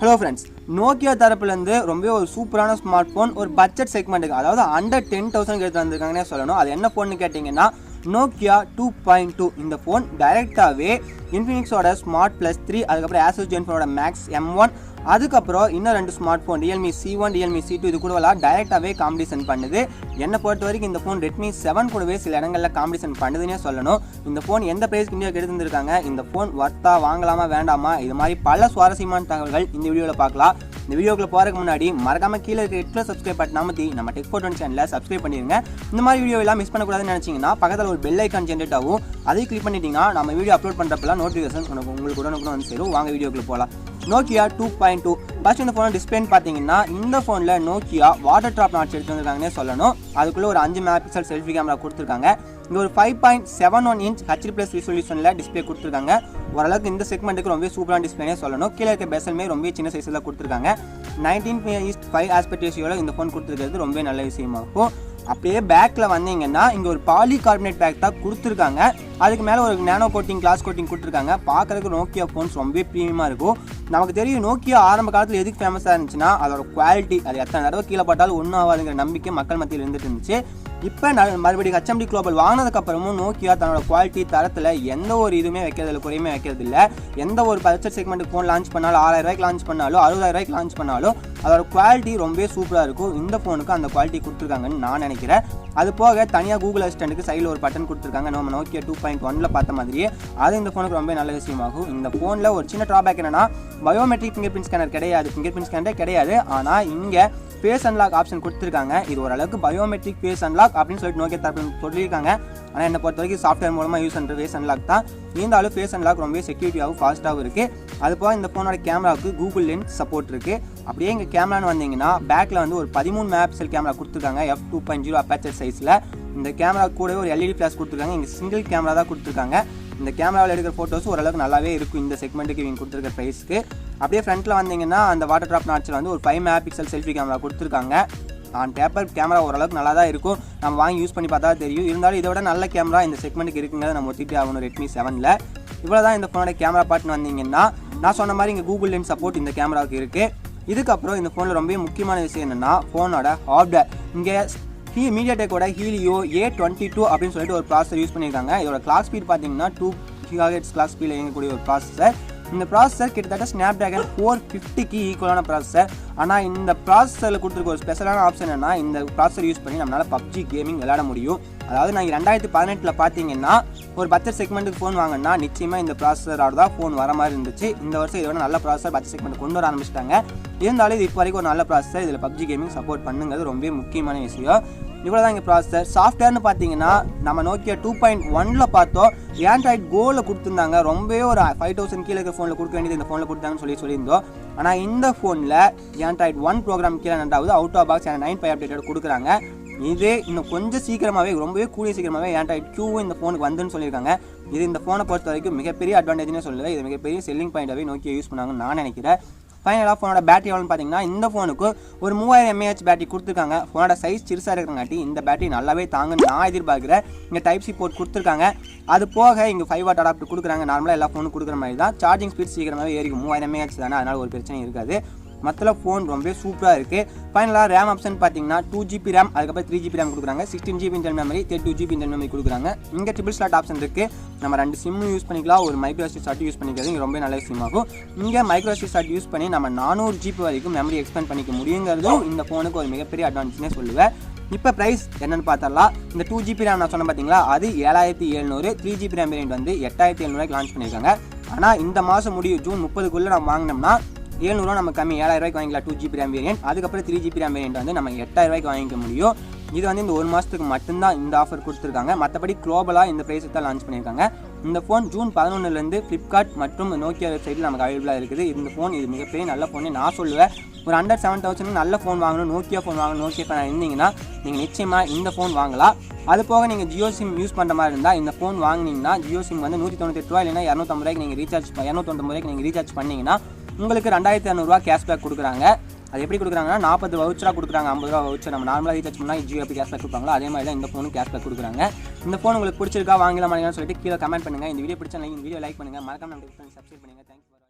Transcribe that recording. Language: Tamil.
ஹலோ ஃப்ரெண்ட்ஸ், நோக்கியா தரப்புலேருந்து ரொம்ப ஒரு சூப்பரான ஸ்மார்ட் ஃபோன் ஒரு பட்ஜெட் செக்மெண்ட்டுக்கு, அதாவது அண்டர் 10,000 எடுத்து வந்திருக்காங்கன்னே சொல்லணும். அது என்ன ஃபோன்னு கேட்டிங்கன்னா நோக்கியா 2.2. இந்த ஃபோன் டைரெக்டாகவே இன்ஃபினிக்ஸோட ஸ்மார்ட் ப்ளஸ் 3, அதுக்கப்புறம் ஆசஸ் ஜென்ஃபோனோட மேக்ஸ் M1, அதுக்கப்புறம் இன்னும் 2 smart phone Realme C1, Realme C2 இது கூடலாம் டைரெக்டாகவே காம்படிஷன் பண்ணுது. என்னை பொறுத்த வரைக்கும் இந்த ஃபோன் ரெட்மி 7 கூடவே சில இடங்களில் காம்படிஷன் பண்ணுதுன்னே சொல்லணும். இந்த ஃபோன் எந்த ப்ரைஸ்க்கு இந்தியாவுக்கு எடுத்துருக்காங்க, இந்த ஃபோன் வர்த்தா வாங்கலாமா வேண்டாமா, இது மாதிரி பல சுவாரஸ்யமான தகவல்கள் இந்த வீடியோவில் பார்க்கலாம். இந்த வீடியோக்குள்ள போகிறதுக்கு முன்னாடி மறக்காம கீழே இருக்க ரெட் சப்ஸ்கிரைப் பட்டன் அமர்த்தி நம்ம Tech420 சேனலை சப்ஸ்கிரைப் பண்ணிடுங்க. இந்த மாதிரி வீடியோ எல்லாம் மிஸ் பண்ணக்கூடாதுன்னு நினச்சிங்கன்னா பக்கத்தில் ஒரு பெல் ஐக்கான் ஜென்ரேட் ஆகும். அதையும் கிளிக் பண்ணிட்டீங்கன்னா நம்ம வீடியோ அப்லோட் பண்ணுறப்பெல்லாம் நோட்டிஃபிகேஷன் உங்களுக்கு உடனுக்குன்னு வந்து சேரும். வாங்க வீடியோக்குள்ள போகலாம். நோக்கியா 2.2 ஃபர்ஸ்ட் இந்த ஃபோன் டிஸ்பிளேன்னு பார்த்தீங்கன்னா இந்த ஃபோனில் நோக்கியா வாட்டர் ட்ராப் நாட்ச் எடுத்து வந்திருக்காங்கன்னே சொல்லணும். அதுக்குள்ளே ஒரு 5 மெகாபிக்சல் செல்ஃபி கேமரா கொடுத்துருக்காங்க. இங்கே ஒரு 5.71 இன்ச் HD+ ரிசொல்யூஷனில் டிஸ்பிளே கொடுத்துருக்காங்க. ஓரளவுக்கு இந்த செக்மெண்ட்டுக்கு ரொம்ப சூப்பரான டிஸ்பிளேனே சொல்லணும். கீழே இருக்க பெசலுமே ரொம்ப சின்ன சைஸில் கொடுத்துருக்காங்க. 19:5 ஆஸ்பெக்ட் ரேஷியோவில் இந்த ஃபோன் கொடுத்துருக்கிறது ரொம்ப நல்ல விஷயமாகும். அப்படியே பேக்கில் வந்தீங்கன்னா இங்கே ஒரு பாலிகார்பனேட் பேக் தான் கொடுத்துருக்காங்க. அதுக்கு மேலே ஒரு நேனோ கோட்டிங், கிளாஸ் கோட்டிங் கொடுத்துருக்காங்க. பார்க்குறதுக்கு நோக்கியா ஃபோன்ஸ் ரொம்ப ப்ரீமியமாக இருக்கும். நமக்கு தெரியும் நோக்கியா ஆரம்ப காலத்தில் எதுக்கு ஃபேமஸாக இருந்துச்சுன்னா அதோட குவாலிட்டி, அது எத்தனை தடவை கீழே பட்டாலும் ஒன்றும் ஆகாதுங்கிற நம்பிக்கை மக்கள் மத்தியில் இருந்துட்டு இருந்துச்சு. இப்போ மறுபடியும் HMD குளோபல் வாங்கினதுக்கப்புறமும் நோக்கியா தன்னோட குவாலிட்டி தரத்தில் எந்த ஒரு இதுவுமே வைக்கிறதில்ல, குறையுமே வைக்கிறது இல்லை. எந்த ஒரு பட்ஜெட் செக்மெண்ட்டுக்கு ஃபோன் லான்ச் பண்ணாலும் 6,000 ரூபாய்க்கு லான்ச் பண்ணாலும் 60,000 ரூபாய்க்கு லான்ச் பண்ணாலும் அதோட குவாலிட்டி ரொம்ப சூப்பராக இருக்கும். இந்த ஃபோனுக்கு அந்த குவாலிட்டி கொடுத்துருக்காங்கன்னு நான் நினைக்கிறேன். அது போக தனியாக கூகுள் அசிஸ்டண்ட்டுக்கு சைடில் ஒரு பட்டன் கொடுத்துருக்காங்க. நம்ம நோக்கியா 2.1ல் பார்த்த மாதிரியே அது இந்த ஃபோனுக்கு ரொம்ப நல்ல விஷயமாகும். இந்த ஃபோனில் ஒரு சின்ன ட்ராபேக் என்னன்னா பயோமெட்ரிக் ஃபிங்கர் பிரிண்ட் ஸ்கேனர் கிடையாது, ஃபிங்கர் பிரிண்ட் ஸ்கேனரே கிடையாது. ஆனால் இங்கே ஃபேஸ் அன்லாக் ஆப்ஷன் கொடுத்துருக்காங்க. இது ஓரளவுக்கு பயோமெட்ரிக் ஃபேஸ் அன்லாக் அப்படின்னு சொல்லிட்டு நோக்கியா தரப்பு சொல்லியிருக்காங்க. ஆனால் என்னை பொறுத்த வரைக்கும் சாஃப்ட்வேர் மூலமாக யூஸ் பண்ணுற ஃபேஸ் அன்லாக் தான். இருந்தாலும் ஃபேஸ் அன்லாக் ரொம்ப செக்யூரிட்டியாகவும் ஃபாஸ்ட்டாகவும் இருக்குது. அது போக இந்த ஃபோனோட கேமராவுக்கு கூகுள் லென்ஸ் சப்போர்ட் இருக்குது. அப்படியே இங்கே கேமரான்னு வந்தீங்கன்னா பேக்கில் வந்து ஒரு 13 மெகாபிக்சல் கேமரா கொடுத்துருக்காங்க f2.0 அப்பேச்சர் சைஸில். இந்த கேமரா கூட ஒரு LED ஃப்ளாஷ் கொடுத்துருக்காங்க. இங்கே சிங்கிள் கேமரா தான் கொடுத்துருக்காங்க. இந்த கேமராவில் எடுக்கிற ஃபோட்டோஸ் ஓரளவுக்கு நல்லாவே இருக்கும் இந்த செக்மெண்ட்டுக்கு இவங்க கொடுத்துருக்க ப்ரைஸ்க்கு. அப்படியே ஃப்ரண்ட்டில் வந்தீங்கன்னா அந்த வாட்டர் ட்ராப் நாட்சில் வந்து ஒரு 5 மெகாபிக்சல் செல்ஃபி கேமரா கொடுத்துருக்காங்க. ஆன் பேப்பர் கேமரா ஓரளவுக்கு நல்லா தான் இருக்கும். நம்ம வாங்கி யூஸ் பண்ணி பார்த்தா தெரியும். இருந்தாலும் இதை விட நல்ல கேமரா இந்த செக்மெண்ட்டுக்கு இருக்குங்கிறத நம்ம ஒத்திட்டு ஆகணும் ரெட்மி 7ல். இவ்வளோ தான் இந்த ஃபோனோட கேமரா பார்ட்னு வந்தீங்கன்னா நான் சொன்ன மாதிரி இங்கே கூகுள் லென்ஸ் சப்போர்ட் இந்த கேமராவுக்கு இருக்குது. இதுக்கப்புறம் இந்த ஃபோனில் ரொம்ப முக்கியமான விஷயம் என்னென்னா ஃபோனோட ஹார்ட்வேர். இங்கே மீடியாடெக்கோட ஹீலியோ A22 அப்படின்னு சொல்லிட்டு ஒரு ப்ராசஸர் யூஸ் பண்ணியிருக்காங்க. இதோட கிளாக் ஸ்பீட் பார்த்தீங்கன்னா 2 GHz கிளாக் ஸ்பீடில் இயங்கக்கூடிய ஒரு ப்ராசஸர். இந்த ப்ராசஸர் கிட்டத்தட்ட ஸ்னாப்டிராகன் 450க்கு ஈக்குவலான ப்ராசஸர். ஆனால் இந்த ப்ராசஸரில் கொடுத்துருக்க ஒரு ஸ்பெஷலான ஆப்ஷன் என்னன்னா இந்த ப்ராசஸர் யூஸ் பண்ணி நம்மளால் PUBG கேமிங் விளையாட முடியும். அதாவது நான் 2018ல் பார்த்தீங்கன்னா ஒரு பட்ஜெட் செக்மெண்ட்டுக்கு ஃபோன் வாங்கினா நிச்சயமாக இந்த ப்ராசஸரோட தான் ஃபோன் வர மாதிரி இருந்துச்சு. இந்த வருஷம் இதோட நல்ல ப்ராசஸர் பட்ஜெட் செக்மெண்ட் கொண்டு வர ஆரம்பிச்சிட்டாங்க. இருந்தாலும் இது இப்போ வரைக்கும் ஒரு நல்ல ப்ராசஸர். இதில் PUBG கேமிங் சப்போர்ட் பண்ணுங்கிறது ரொம்ப முக்கியமான விஷயம். இவ்வளோ தான் இங்கே ப்ராசஸர். சாஃப்ட்வேர்னு பார்த்தீங்கன்னா நம்ம நோக்கியா 2.1ல் பார்த்தோம் ஆண்ட்ராய்ட் கோவில் கொடுத்துருந்தாங்க. ரொம்பவே ஒரு 5,000 கீழே இருக்க ஃபோனில் கொடுக்க வேண்டியது இந்த ஃபோனில் கொடுத்தாங்கன்னு சொல்லியிருந்தோம். ஆனால் இந்த ஃபோனில் ஆண்ட்ராய்ட் 1 ப்ரோக்ராம் கீழே 2வது அவுட் ஆஃப் பாக்ஸ் 9.5 அப்டேட்டோட கொடுக்குறாங்க. இதே இன்னும் கொஞ்சம் சீக்கிரமாகவே, ரொம்பவே கூடிய சீக்கிரமாகவே ஆண்ட்ராய்ட் Q இந்த ஃபோனுக்கு வந்துன்னு சொல்லியிருக்காங்க. இது இந்த ஃபோனை பொறுத்த வரைக்கும் மிகப்பெரிய அட்வான்டேஜ்னே சொல்லுவேன். இது மிகப்பெரிய செல்லிங் பாயிண்டாகவே நோக்கியா யூஸ் பண்ணாங்கன்னு நான் நினைக்கிறேன். ஃபைனலாக ஃபோனோட பேட்டரி எவ்வளோன்னு பார்த்தீங்கன்னா இந்த ஃபோனுக்கு ஒரு 3000 mAh பேட்டரி கொடுத்துருக்காங்க. ஃபோனோட சைஸ் சிறுசாக இருக்கிறங்காட்டி இந்த பேட்டரி நல்லாவே தாங்குன்னு நான் எதிர்பார்க்குறேன். இங்கே Type-C போர்ட் கொடுத்துருக்காங்க. அது போக இங்கே 5 வாட் அடாப்டர் கொடுக்குறாங்க. நார்மலாக எல்லா ஃபோனும் கொடுக்குற மாதிரி தான். சார்ஜிங் ஸ்பீட் சீக்கிரமாகவே ஏறிக்கும். 3000 mAh தானே, அதனால் ஒரு பிரச்சனையும் இருக்காது. மற்ற ஃபோன் ரொம்ப சூப்பராக இருக்குது. ஃபைனலாக ரேம் ஆப்ஷன் பார்த்தீங்கன்னா 2GB ரேம், அதுக்கப்புறம் 3GB ரேம் கொடுக்குறாங்க. 16GB internal memory, 32GB internal memory கொடுக்குறாங்க. இங்கே ட்ரிபிள் ஸ்லாட் ஆப்ஷன் இருக்குது. நம்ம 2 சிம் யூஸ் பண்ணிக்கலாம். ஒரு மைக்ரோ SD ஸ்லாட் யூஸ் பண்ணிக்கிறது இங்கே ரொம்ப நல்ல விஷயமாகும். இங்கே மைக்ரோ SD ஸ்லாட் யூஸ் பண்ணி நம்ம 400GB வரைக்கும் மெமரி எக்ஸ்பேண்ட் பண்ணிக்க முடியுங்கிறதும் இந்த ஃபோனுக்கு ஒரு மிகப்பெரிய அட்வான்டேஜ்னே சொல்லுவேன். இப்போ ப்ரைஸ் என்னென்னு பார்த்தரலாம். இந்த 2GB ரேம் நான் சொன்ன பார்த்தீங்களா, அது 7,700. 3GB ரேம் வேரியன்ட் வந்து 8,700 லான்ச் பண்ணியிருக்காங்க. ஆனால் இந்த மாதம் முடியும் ஜூன் 30க்குள்ளே நம்ம வாங்கினோம்னா 700 நம்ம கம்மி 7,000 ரூபாய்க்கு வாங்கிக்கலாம் 2GB ரேம் வேரியன்ட். அதுக்கப்புறம் 3GB ரேம் வேரியன்ட் வந்து நம்ம 8,000 ரூபாய்க்கு வாங்கிக்க முடியும். இது வந்து இந்த ஒரு மாதத்துக்கு மட்டும்தான் இந்த ஆஃபர் கொடுத்துருக்காங்க. மற்றபடி குளோபலாக இந்த ப்ரைஸுக்கு தான் லான்ச் பண்ணியிருக்காங்க. இந்த ஃபோன் ஜூன் 11லேருந்து ஃப்ளிப்கார்ட் மற்றும் நோக்கியா வெப்சைட்டில் நமக்கு அவைலபிளாக இருக்குது. இந்த ஃபோன் இது மிகப்பெரிய நல்ல ஃபோனே நான் சொல்லுவேன். ஒரு அண்டர் 7,000 நல்ல ஃபோன் வாங்கணும், நோக்கியா ஃபோன் வாங்கணும், நோக்கியா ஃபோன் இருந்தீங்கன்னா நீங்கள் நிச்சயமாக இந்த ஃபோன் வாங்கலாம். அது போக நீங்கள் ஜியோ சிம் யூஸ் பண்ணுற மாதிரி இருந்தால் இந்த ஃபோன் வாங்கினீங்கன்னா ஜியோ சிம் வந்து 198 ரூபா இல்லைன்னா 250 ரூபாய்க்கு நீங்கள் ரீசார்ஜ் 290 ரூபாய்க்கு நீங்கள் ரீசார்ஜ் பண்ணிங்கன்னா உங்களுக்கு 2,200 கேஷ்பேக் கொடுக்குறாங்க. அது எப்படி கொடுக்குறாங்கன்னா 40 வவுச்சராக கொடுக்குறாங்க. 50 ரூபா வவுச்சர் நம்ம நார்மலாக ரீசார்ஜ் பண்ணால் ஜியோ எப்படி கேஷ்பேக் கொடுப்பாங்களோ அதே மாதிரி தான் இந்த ஃபோனும் கேஷ்பேக் கொடுக்குறாங்க. இந்த ஃபோன் உங்களுக்கு பிடிச்சிருக்கா வாங்கலாமா சொல்லிட்டு கீழே கமெண்ட் பண்ணுங்கள். இந்த வீடியோ பிடிச்சா இந்த வீடியோ லைக் பண்ணுங்கள். மறக்காம நம்ம சப்ஸ்கிரைப் பண்ணுங்கள். தேங்க்யூ.